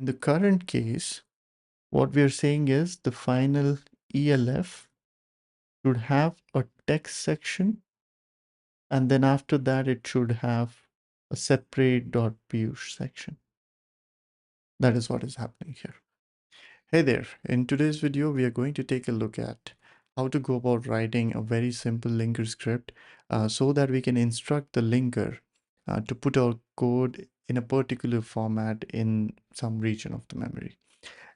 In the current case, what we are saying is the final ELF should have a text section, and then after that it should have a separate .𝗵𝗃 section. That is what is happening here. Hey there, in today's video we are going to take a look at how to go about writing a very simple linker script so that we can instruct the linker to put our code in a particular format in some region of the memory.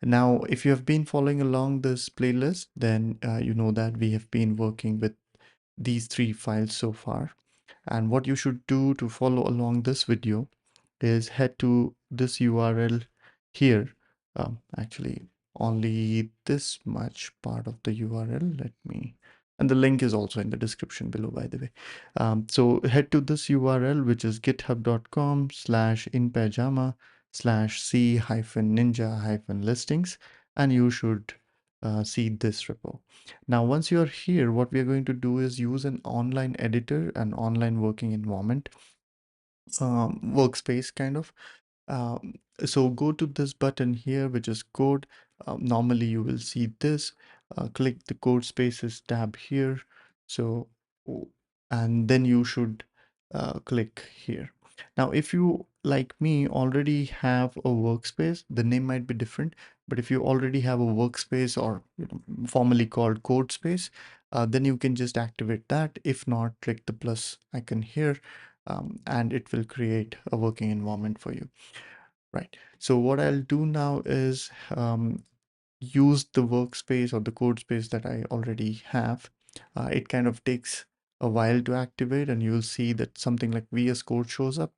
Now, if you have been following along this playlist, then you know that we have been working with these three files so far. And what you should do to follow along this video is head to this URL here. Actually, only this much part of the URL. And the link is also in the description below, by the way. So head to this URL, which is github.com/inpyjama/c-ninja-listings, and you should see this repo. Now, once you're here, what we are going to do is use an online editor, an online working environment, workspace kind of. So go to this button here, which is code. Normally you will see this. Click the code spaces tab here. So, and then you should click here. Now, if you, like me, already have a workspace, the name might be different, but if you already have a workspace, or formerly called code space, then you can just activate that. If not, click the plus icon here, and it will create a working environment for you. Right. So what I'll do now is use the workspace or the code space that I already have. It kind of takes a while to activate, and you'll see that something like VS Code shows up.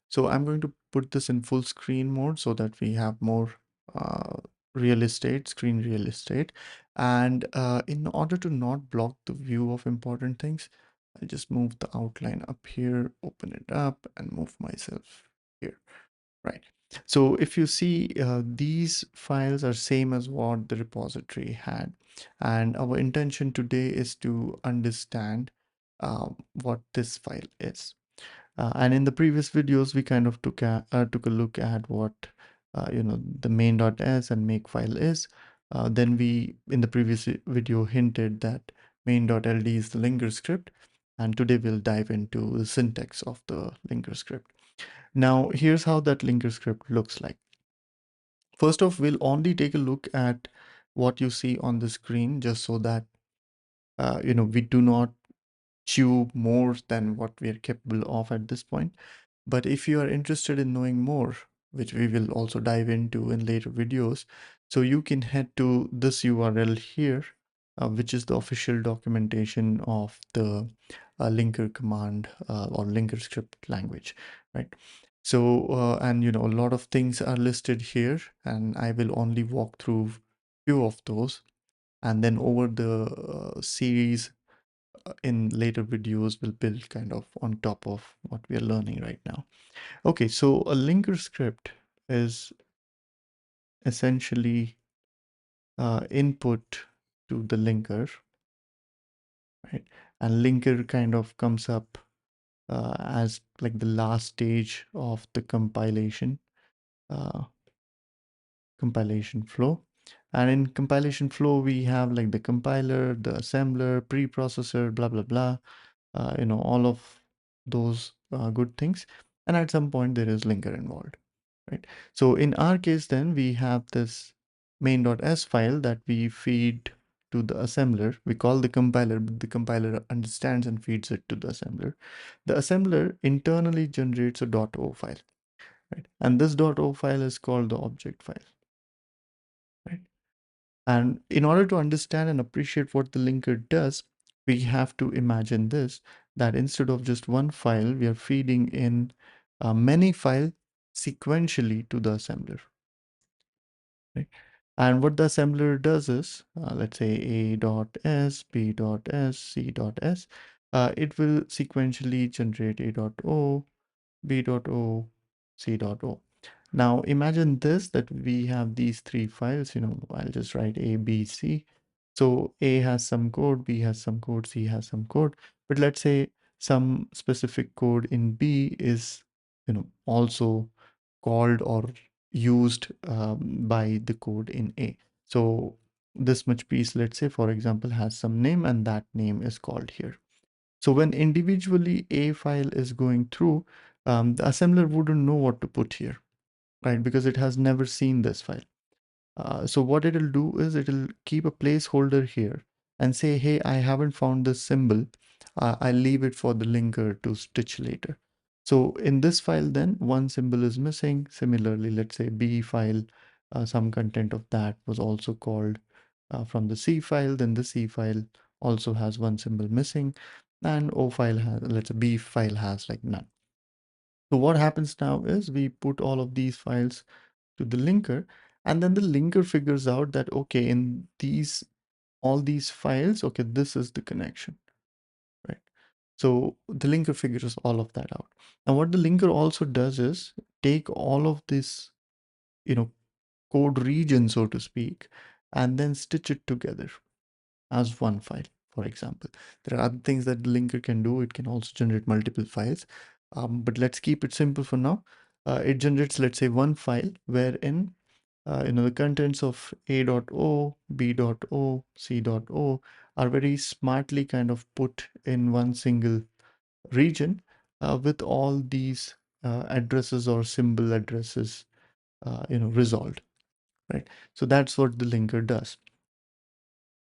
So I'm going to put this in full screen mode so that we have more screen real estate. And in order to not block the view of important things, I'll just move the outline up here, open it up, and move myself here. Right. So if you see, these files are same as what the repository had. And our intention today is to understand what this file is. And in the previous videos, we kind of took a look at what the main.s and makefile is. Then we, in the previous video, hinted that main.ld is the linker script. And today we'll dive into the syntax of the linker script. Now, here's how that linker script looks like. First off, we'll only take a look at what you see on the screen, just so that we do not chew more than what we are capable of at this point. But if you are interested in knowing more, which we will also dive into in later videos, so you can head to this URL here, which is the official documentation of the linker command or linker script language, right? So, and a lot of things are listed here, and I will only walk through few of those. And then over the series in later videos, we'll build kind of on top of what we are learning right now. Okay, so a linker script is essentially input to the linker, right? And linker kind of comes up as like the last stage of the uh, compilation flow. And in compilation flow, we have like the compiler, the assembler, preprocessor, blah, blah, blah, all of those good things. And at some point there is linker involved, right? So in our case, then we have this main.s file that we feed to the assembler. We call the compiler, but the compiler understands and feeds it to the assembler. The assembler internally generates a .o file, right? And this .o file is called the object file, right? And in order to understand and appreciate what the linker does, we have to imagine this, that instead of just one file, we are feeding in many files sequentially to the assembler, right? And what the assembler does is, let's say a.s, b.s, c.s, it will sequentially generate a.o, b.o, c.o. Now imagine this, that we have these three files, I'll just write A, B, C. So A has some code, B has some code, C has some code. But let's say some specific code in B is, also called or used by the code in A. So this much piece, let's say, for example, has some name, and that name is called here. So when individually a file is going through, the assembler wouldn't know what to put here, right? Because it has never seen this file. So what it'll do is it'll keep a placeholder here and say, hey, I haven't found this symbol. I'll leave it for the linker to stitch later. So in this file, then one symbol is missing. Similarly, let's say B file, some content of that was also called from the C file. Then the C file also has one symbol missing, and O file has, let's say B file has like none. So what happens now is we put all of these files to the linker, and then the linker figures out that, okay, in these, all these files, okay, this is the connection, right? So the linker figures all of that out. Now what the linker also does is take all of this, you know, code region, so to speak, and then stitch it together as one file. For example, there are other things that the linker can do. It can also generate multiple files, but let's keep it simple for now. It generates, let's say, one file wherein the contents of A.O, B.O, C.O are very smartly kind of put in one single region with all these addresses or symbol addresses, resolved, right? So that's what the linker does.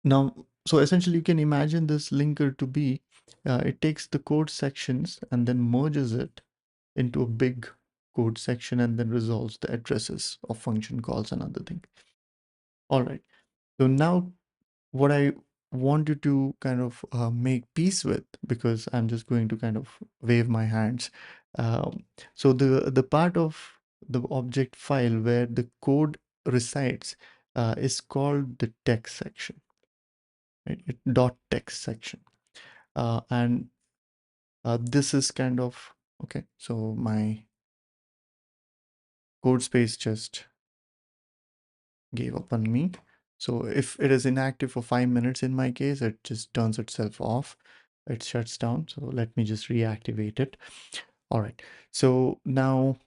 Now, so essentially you can imagine this linker to be, it takes the code sections and then merges it into a big code section and then resolves the addresses of function calls and other things. All right. So now what I want you to kind of make peace with, because I'm just going to kind of wave my hands. So the part of the object file where the code resides is called the text section, right? Dot text section. And this is kind of, okay, so my code space just gave up on me. So if it is inactive for 5 minutes in my case, it just turns itself off. It shuts down. So let me just reactivate it. All right. So now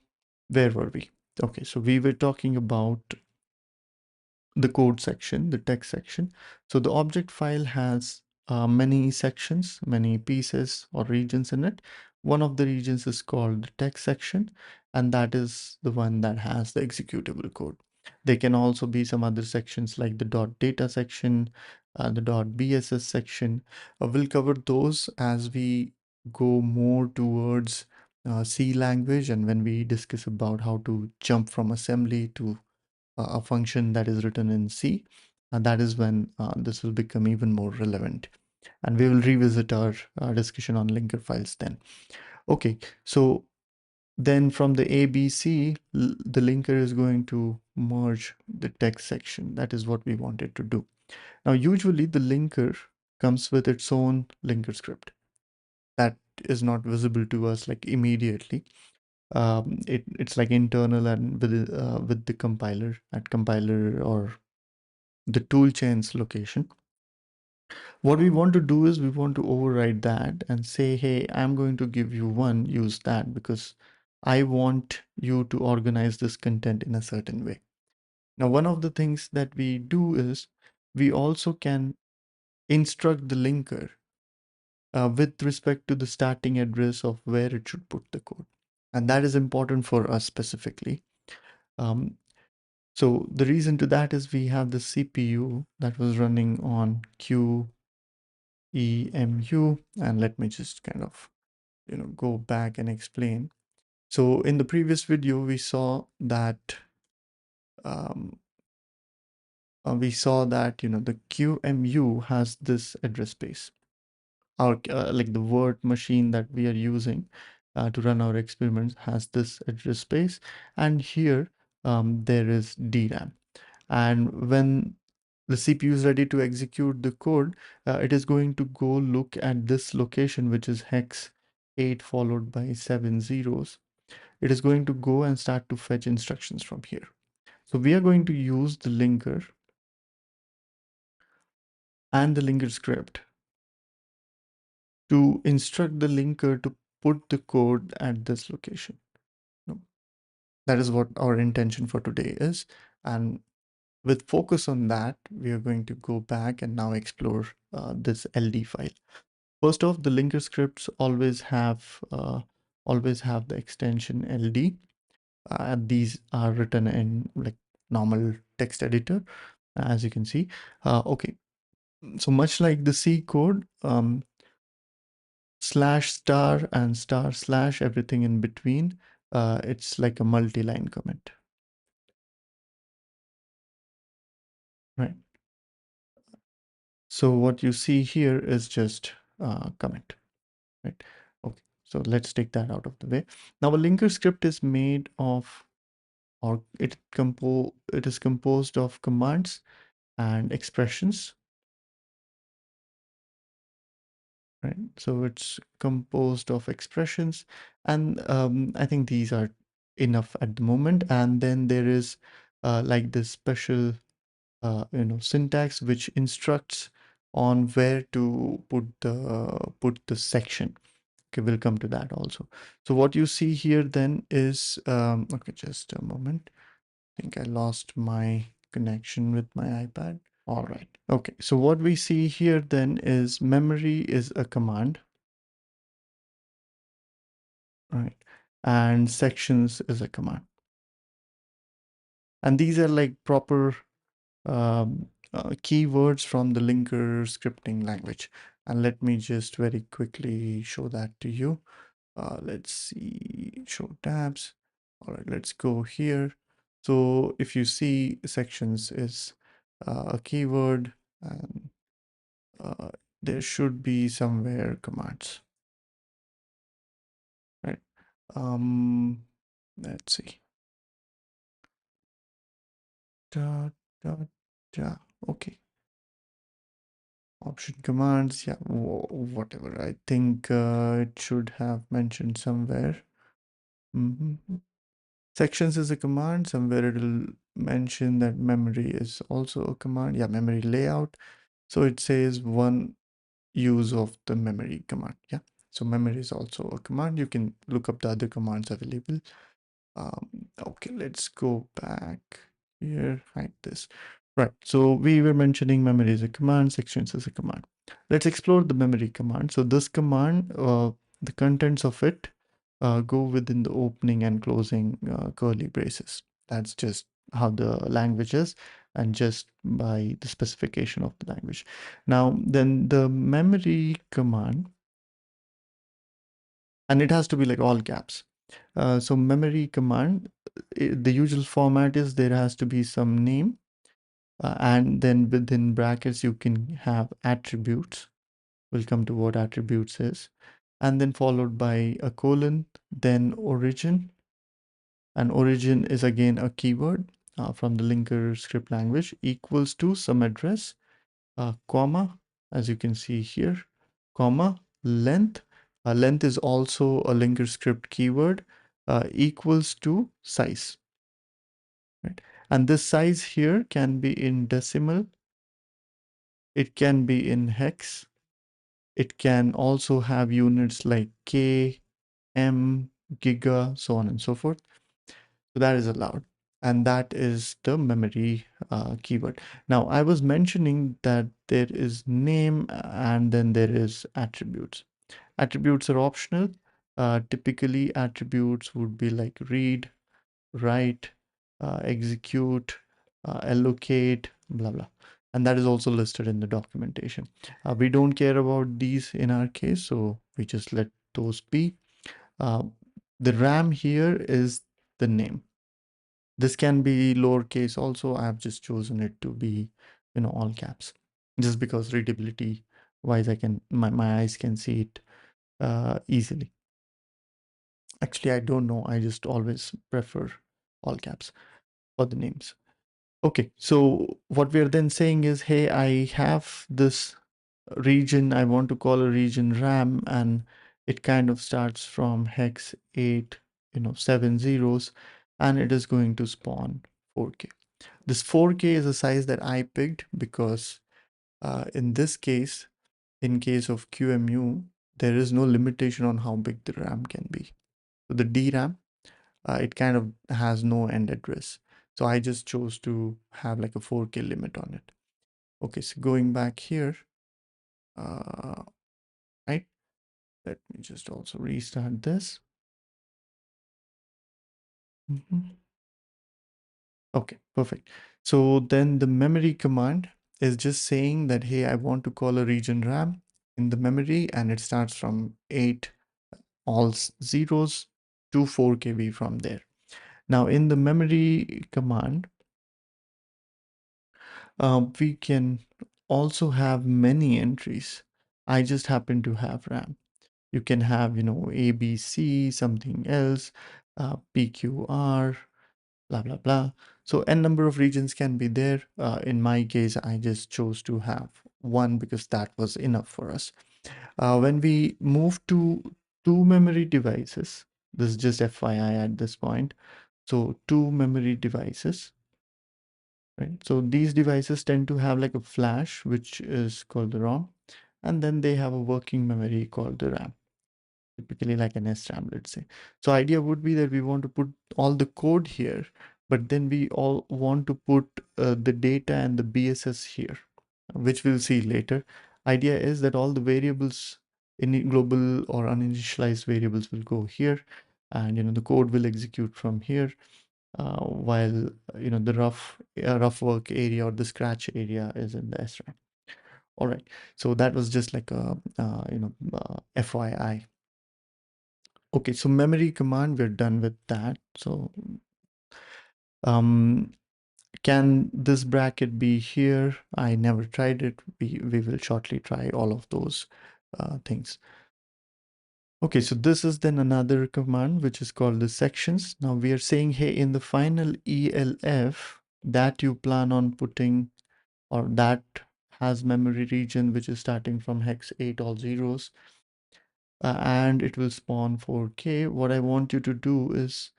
where were we? Okay, so we were talking about the code section, the text section. So the object file has many sections, many pieces or regions in it. One of the regions is called the text section, and that is the one that has the executable code. There can also be some other sections like the .data section, the .bss section. We'll cover those as we go more towards C language, and when we discuss about how to jump from assembly to a function that is written in C, and that is when this will become even more relevant. And we will revisit our discussion on linker files then. Okay, so then from the ABC, the linker is going to merge the text section. That is what we wanted to do. Now, usually the linker comes with its own linker script that is not visible to us like immediately. It's like internal and with the compiler at compiler or the toolchains location. What we want to do is we want to override that and say, hey, I'm going to give you one, use that because I want you to organize this content in a certain way. Now, one of the things that we do is we also can instruct the linker with respect to the starting address of where it should put the code. And that is important for us specifically. So the reason to that is we have the CPU that was running on 𝗓𝗍𝗓, and let me just kind of, go back and explain. So in the previous video, we saw that um, the QEMU has this address space. Our like the word machine that we are using to run our experiments has this address space, and here there is DRAM. And when the CPU is ready to execute the code, it is going to go look at this location, which is hex 8 followed by 7 zeros. It is going to go and start to fetch instructions from here. So we are going to use the linker and the linker script to instruct the linker to put the code at this location. That is what our intention for today is. And with focus on that, we are going to go back and now explore this LD file. First off, the linker scripts always have the extension LD. And these are written in like normal text editor, as you can see. Okay, so much like the C code, slash star and star slash everything in between, it's like a multi-line comment, right? So what you see here is just comment, right? Okay, so let's take that out of the way. Now a linker script is made of, or it is composed of commands and expressions, right? So it's composed of expressions, and I think these are enough at the moment. And then there is like this special syntax which instructs on where to put the section. Okay, we'll come to that also. So what you see here then is okay, just a moment. I think I lost my connection with my iPad. All right. Okay, so what we see here then is memory is a command, right? And sections is a command. And these are like proper keywords from the linker scripting language. And let me just very quickly show that to you. Let's see, show tabs. All right, let's go here. So if you see, sections is a keyword, and there should be somewhere commands, right? Let's see. Da, da, da. Okay. Option commands, yeah, whatever. I think it should have mentioned somewhere. Sections is a command. Somewhere it'll mention that memory is also a command. Yeah, memory layout. So it says one use of the memory command. Yeah, so memory is also a command. You can look up the other commands available. Okay, let's go back here, hide this. Right, so we were mentioning memory is a command, sections is a command. Let's explore the memory command. So this command, the contents of it go within the opening and closing curly braces. That's just how the language is, and just by the specification of the language. Now, then the memory command, and it has to be like all caps. So memory command, the usual format is there has to be some name, and then within brackets you can have attributes. We'll come to what attributes is, and then followed by a colon, then origin, and origin is again a keyword from the linker script language, equals to some address, comma, as you can see here, comma, length. Length is also a linker script keyword, equals to size, right? And this size here can be in decimal, it can be in hex, it can also have units like K, M, giga, so on and so forth. So that is allowed. And that is the memory keyword. Now, I was mentioning that there is name and then there is attributes. Attributes are optional. Typically, attributes would be like read, write, execute, allocate, blah, blah. And that is also listed in the documentation. We don't care about these in our case, so we just let those be. The RAM here is the name. This can be lowercase also. I've just chosen it to be, all caps, just because readability wise, my eyes can see it easily. Actually, I don't know. I just always prefer all caps for the names. Okay, so what we're then saying is, hey, I have this region, I want to call a region RAM, and it kind of starts from hex 8, 7 zeros, and it is going to spawn 4K. This 4K is a size that I picked because in this case, in case of QEMU, there is no limitation on how big the RAM can be. So the DRAM, it kind of has no end address. So I just chose to have like a 4K limit on it. Okay, so going back here, right? Let me just also restart this. Okay, perfect. So then the memory command is just saying that, hey, I want to call a region RAM in the memory, and it starts from 8 all zeros to 4 KB from there. Now in the memory command, we can also have many entries. I just happen to have RAM. You can have, ABC, something else, PQR, blah, blah, blah. So n number of regions can be there. In my case, I just chose to have one because that was enough for us. When we move to two memory devices, this is just FYI at this point. So two memory devices, right? So these devices tend to have like a flash, which is called the ROM, and then they have a working memory called the RAM, typically like an SRAM, let's say. So idea would be that we want to put all the code here, but then we all want to put the data and the BSS here, which we'll see later. Idea is that all the variables, any global or uninitialized variables, will go here, and the code will execute from here, while the rough work area or the scratch area is in the SRAM. All right, so that was just like a FYI. Okay, so memory command, we're done with that. So can this bracket be here? I never tried it. We will shortly try all of those things. Okay, so this is then another command which is called the sections. Now we are saying, hey, in the final ELF that you plan on putting, or that has memory region which is starting from hex 8 all zeros, and it will spawn 4K. What I want you to do is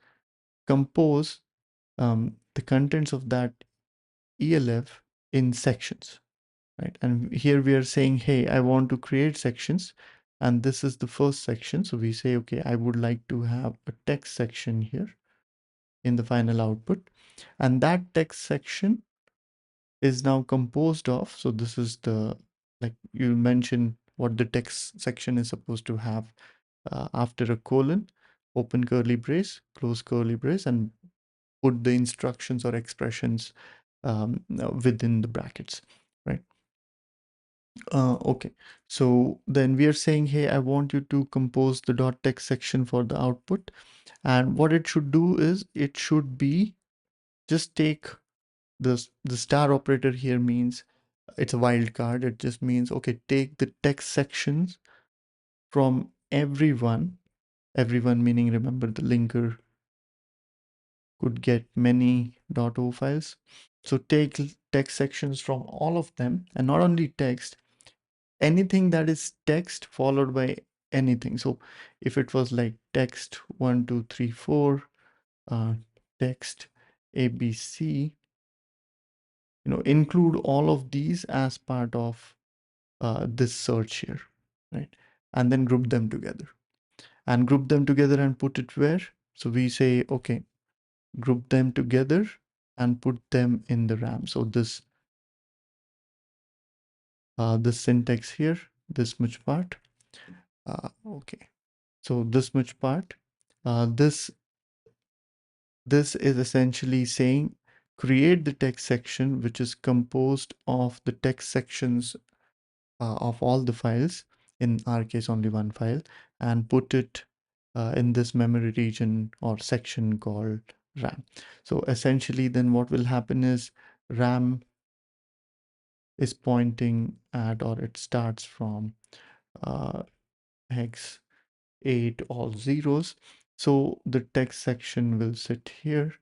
compose the contents of that ELF in sections, right? And here we are saying, hey, I want to create sections, and this is the first section. So we say, okay, I would like to have a text section here in the final output, and that text section is now composed of, so this is the, like you mentioned what the text section is supposed to have, after a colon, open curly brace, close curly brace, and put the instructions or expressions within the brackets, right? Okay, so then we are saying, hey, I want you to compose the dot text section for the output, and what it should do is it should be just take the star operator here means it's a wildcard. It just means, okay, take the text sections from everyone meaning, remember, the linker could get many .o files. So take text sections from all of them, and not only text, anything that is text followed by anything. So if it was like text 1 2 3 4, text ABC, include all of these as part of this search here, right? And then group them together, and put it where? So we say, okay, group them together and put them in the RAM. So this syntax here, this much part, okay. So this much part, this is essentially saying create the text section which is composed of the text sections of all the files, in our case only one file, and put it in this memory region or section called RAM. So essentially then what will happen is RAM is pointing at, or it starts from hex 8 all zeros. So the text section will sit here,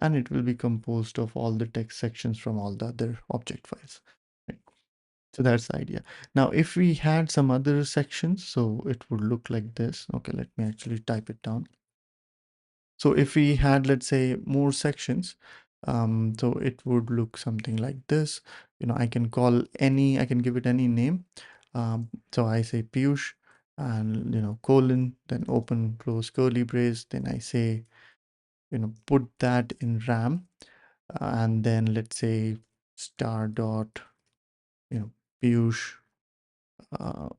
and it will be composed of all the text sections from all the other object files. Right? So that's the idea. Now, if we had some other sections, so it would look like this. Okay, let me actually type it down. So if we had, let's say, more sections, so it would look something like this. I can give it any name. So I say Piyush, and colon, then open close curly brace, then I say put that in RAM, and then let's say star dot, Piyush, uh,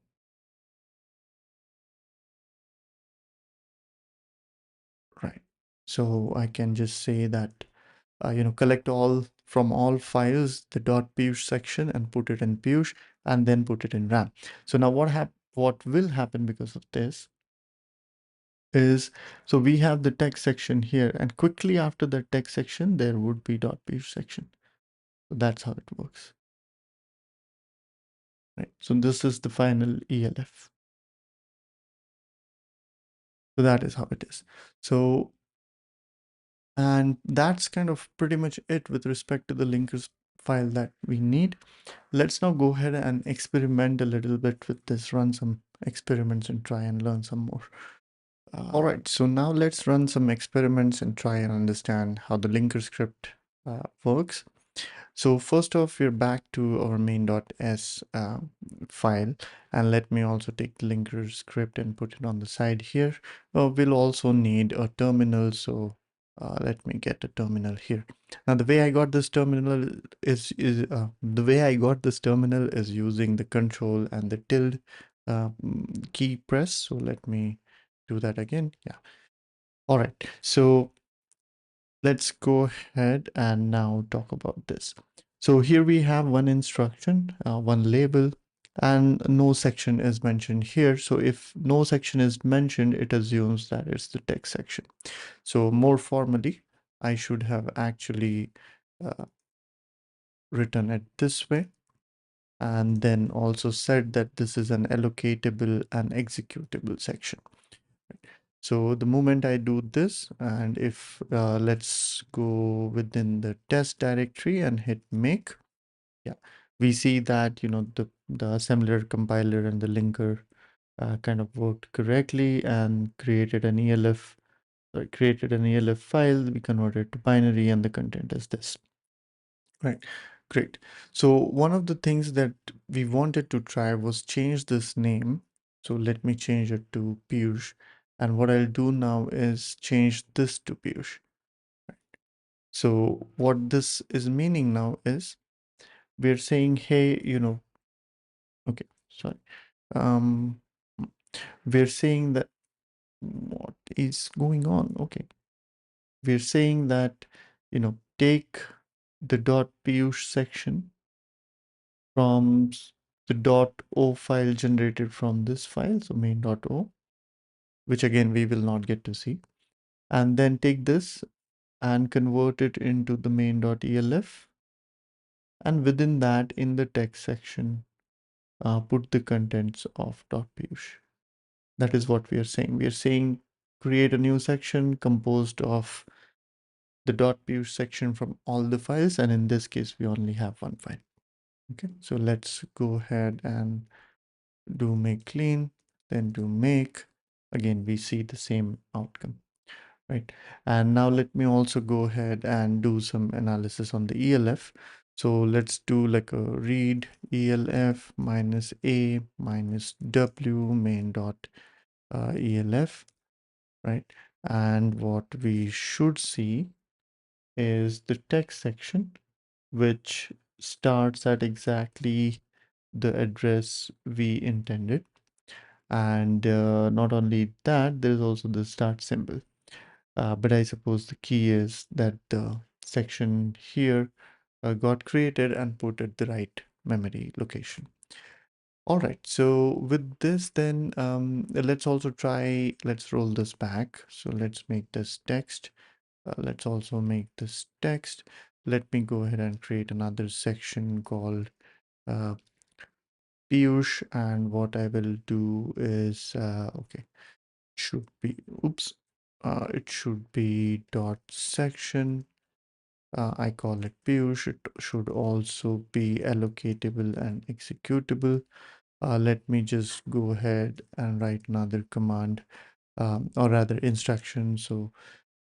right. So I can just say that, collect all from all files, the .piyush section, and put it in Piyush, and then put it in RAM. So now what will happen because of this is, so we have the text section here, and quickly after the text section, there would be .piyush section. So that's how it works, right? So this is the final ELF. So that is how it is. So, and that's kind of pretty much it with respect to the linkers file that we need. Let's now go ahead and experiment a little bit with this, run some experiments and try and learn some more. All right, so now let's run some experiments and try and understand how the linker script works. So first off, we're back to our main.s file, and let me also take the linker script and put it on the side here. We'll also need a terminal, so let me get a terminal here. Now the way I got this terminal is using the control and the tilde key press. So let me do that again. Yeah. All right. So let's go ahead and now talk about this. So here we have one instruction, one label, and no section is mentioned here. So if no section is mentioned, it assumes that it's the text section. So more formally, I should have actually written it this way, and then also said that this is an allocatable and executable section. So the moment I do this, and if let's go within the test directory and hit make, yeah, we see that the assembler, compiler, and the linker kind of worked correctly and created an ELF file. We converted it to binary, and the content is this. Right, great. So one of the things that we wanted to try was change this name. So let me change it to Piyush. And what I'll do now is change this to Piyush. So what this is meaning now is we're saying, hey, okay, sorry. We're saying that what is going on? Okay. We're saying that, take the .piyush section from the .o file generated from this file, so main.o, which again we will not get to see, and then take this and convert it into the main.elf, and within that, in the text section, put the contents of .piyush. That is what we are saying. We are saying create a new section composed of the .piyush section from all the files, and in this case, we only have one file. Okay, so let's go ahead and do make clean, then do make. Again, we see the same outcome, right? And now let me also go ahead and do some analysis on the ELF. So let's do like a read ELF minus A minus W main dot ELF, right? And what we should see is the text section, which starts at exactly the address we intended. And not only that, there's also the start symbol. But I suppose the key is that the section here got created and put at the right memory location. All right, so with this then, let's also try, let's roll this back. So let's make this text. Let's also make this text. Let me go ahead and create another section called Piyush, and what I will do is, okay, should be, oops, it should be dot section. I call it Piyush. It should also be allocatable and executable. Let me just go ahead and write another command, or rather instruction. So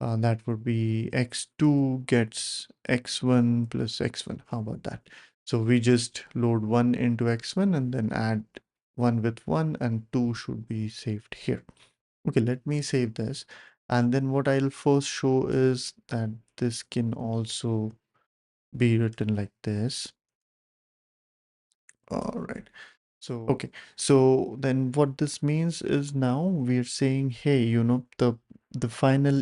that would be x2 gets x1 plus x1. How about that? So we just load 1 into x1 and then add 1 with 1, and 2 should be saved here. Okay, let me save this. And then what I'll first show is that this can also be written like this. All right. So, okay. So then what this means is now we're saying, hey, the final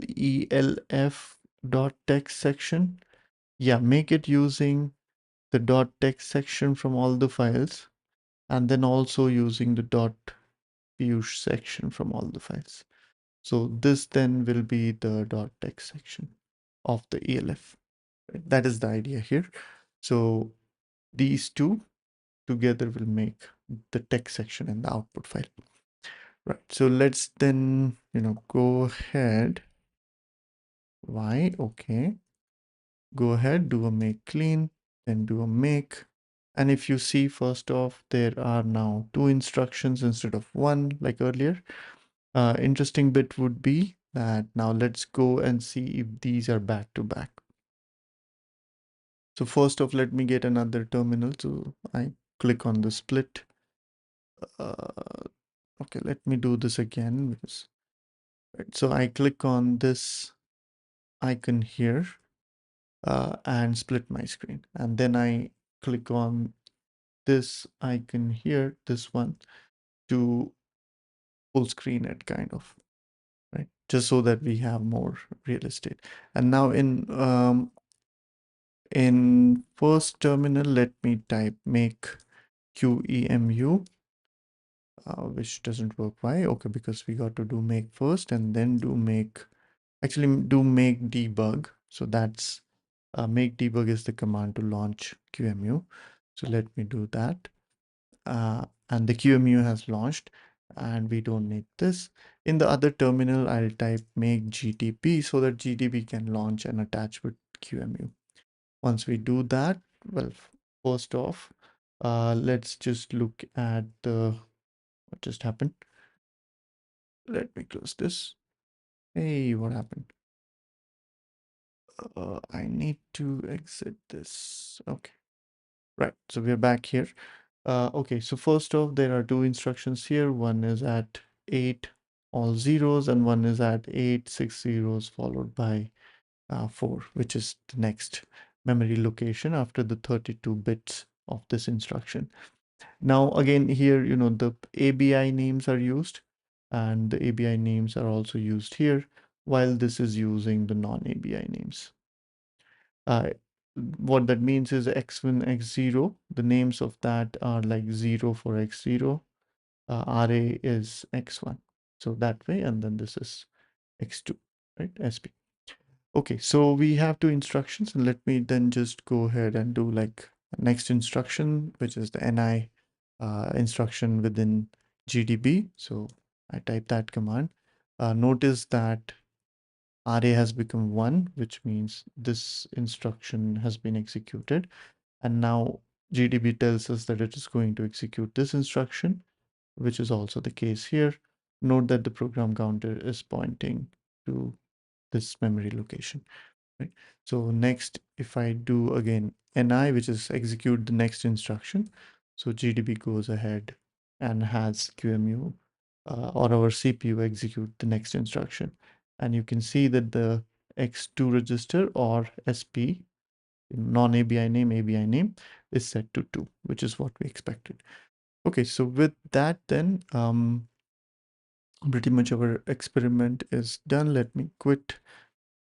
elf dot text section, yeah, make it using the dot text section from all the files, and then also using the dot 𝗵𝗚 section from all the files. So this then will be the dot text section of the ELF. Right? That is the idea here. So these two together will make the text section in the output file. Right. So let's then, go ahead. Why? Okay. Go ahead, do a make clean, then do a make. And if you see, first off, there are now two instructions instead of one like earlier. Interesting bit would be that now let's go and see if these are back to back. So first off, let me get another terminal. So I click on the split. Okay, let me do this again because, right, so I click on this icon here and split my screen. And then I click on this icon here, this one, to full screen it kind of, right? Just so that we have more real estate. And now in first terminal, let me type make QEMU, which doesn't work. Why? Okay, because we got to do make first and then do make, actually do make debug. So that's make debug is the command to launch QEMU. So let me do that. And the QEMU has launched and we don't need this. In the other terminal, I'll type make GTP so that GTP can launch and attach with QEMU. Once we do that, well, first off, let's just look at what just happened. Let me close this. Hey, what happened? I need to exit this. Okay, right. So we're back here. Okay, so first off, there are two instructions here. One is at 8 all zeros and one is at 8 6 zeros followed by 4, which is the next memory location after the 32 bits of this instruction. Now again here, the ABI names are used and the ABI names are also used here while this is using the non-ABI names. What that means is x1, x0, the names of that are like 0 for x0, RA is x1. So that way, and then this is x2, right? SP. Okay, so we have two instructions, and let me then just go ahead and do like next instruction, which is the NI instruction within GDB. So I type that command. Notice that RA has become 1, which means this instruction has been executed. And now GDB tells us that it is going to execute this instruction, which is also the case here. Note that the program counter is pointing to this memory location. Right? So next, if I do again NI, which is execute the next instruction, so GDB goes ahead and has QEMU or our CPU execute the next instruction. And you can see that the X2 register or SP, non-ABI name, ABI name, is set to 2, which is what we expected. Okay, so with that then, pretty much our experiment is done. Let me quit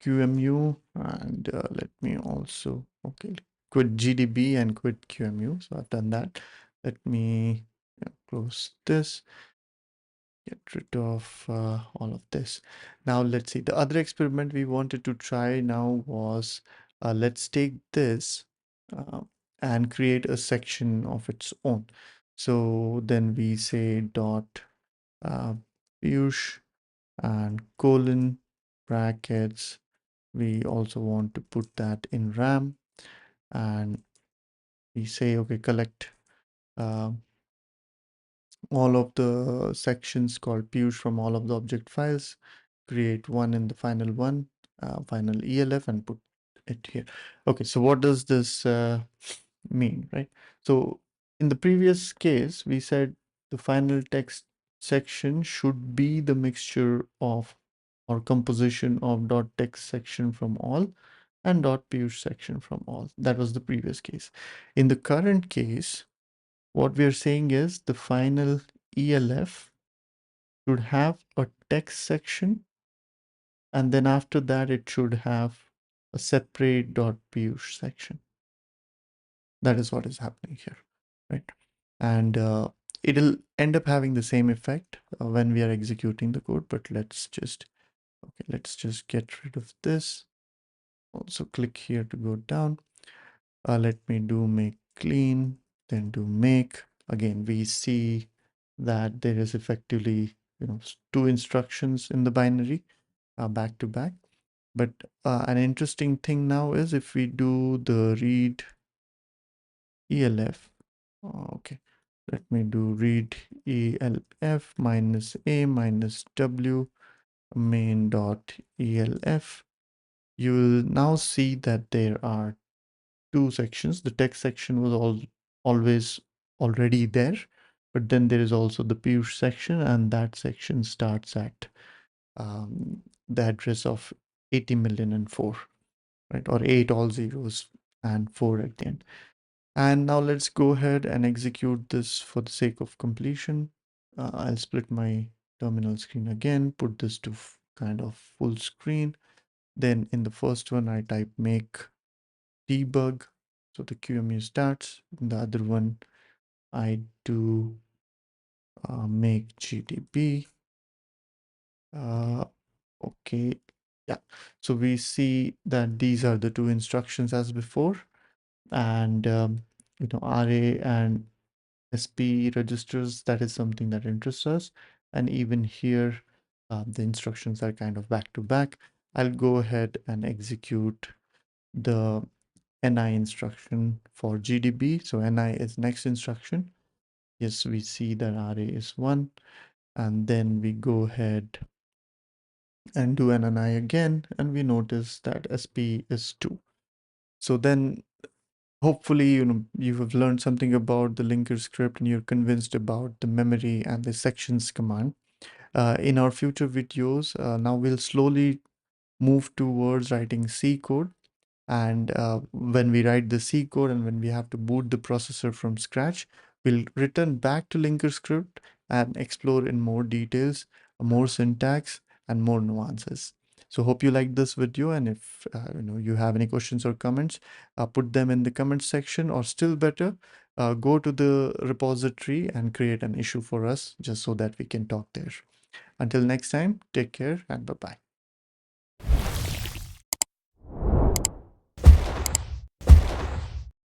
QEMU and let me also, okay, quit GDB and quit QEMU. So I've done that. Let me close this, get rid of all of this. Now let's see, the other experiment we wanted to try now was, let's take this uh, and create a section of its own. So then we say dot 𝗵𝗚 and colon brackets. We also want to put that in RAM and we say, okay, collect uh, all of the sections called 𝗵𝗚 from all of the object files, create one in the final one, final ELF and put it here. Okay, so what does this mean, right? So in the previous case, we said the final text section should be the mixture of or composition of dot text section from all and dot 𝗵 section from all. That was the previous case. In the current case, what we are saying is the final ELF should have a text section, and then after that it should have a separate dot 𝗵 section. That is what is happening here, right? And it'll end up having the same effect when we are executing the code, but let's just get rid of this. Also click here to go down. Let me do make clean, then do make. Again, we see that there is effectively, two instructions in the binary back to back. But an interesting thing now is if we do the read ELF, okay, let me do read ELF minus A minus W main.elf. You will now see that there are two sections. The text section was always already there, but then there is also the 𝗵 section, and that section starts at the address of 80,000,004, right? Or 8 all zeros and 4 at the end. And now let's go ahead and execute this for the sake of completion. I'll split my terminal screen again, put this to kind of full screen. Then in the first one, I type make debug. So the QEMU starts. In the other one, I do make GDB. Okay, yeah. So we see that these are the two instructions as before. And, RA and SP registers, that is something that interests us. And even here, the instructions are kind of back to back. I'll go ahead and execute the NI instruction for GDB. So NI is next instruction. Yes, we see that RA is 1. And then we go ahead and do an NI again, and we notice that SP is 2. So then hopefully, you have learned something about the linker script and you're convinced about the memory and the sections command. In our future videos, now we'll slowly move towards writing C code. And when we write the C code and when we have to boot the processor from scratch, we'll return back to linker script and explore in more details, more syntax, and more nuances. So hope you liked this video, and if you have any questions or comments, put them in the comments section, or still better, go to the repository and create an issue for us just so that we can talk there. Until next time, take care and bye-bye.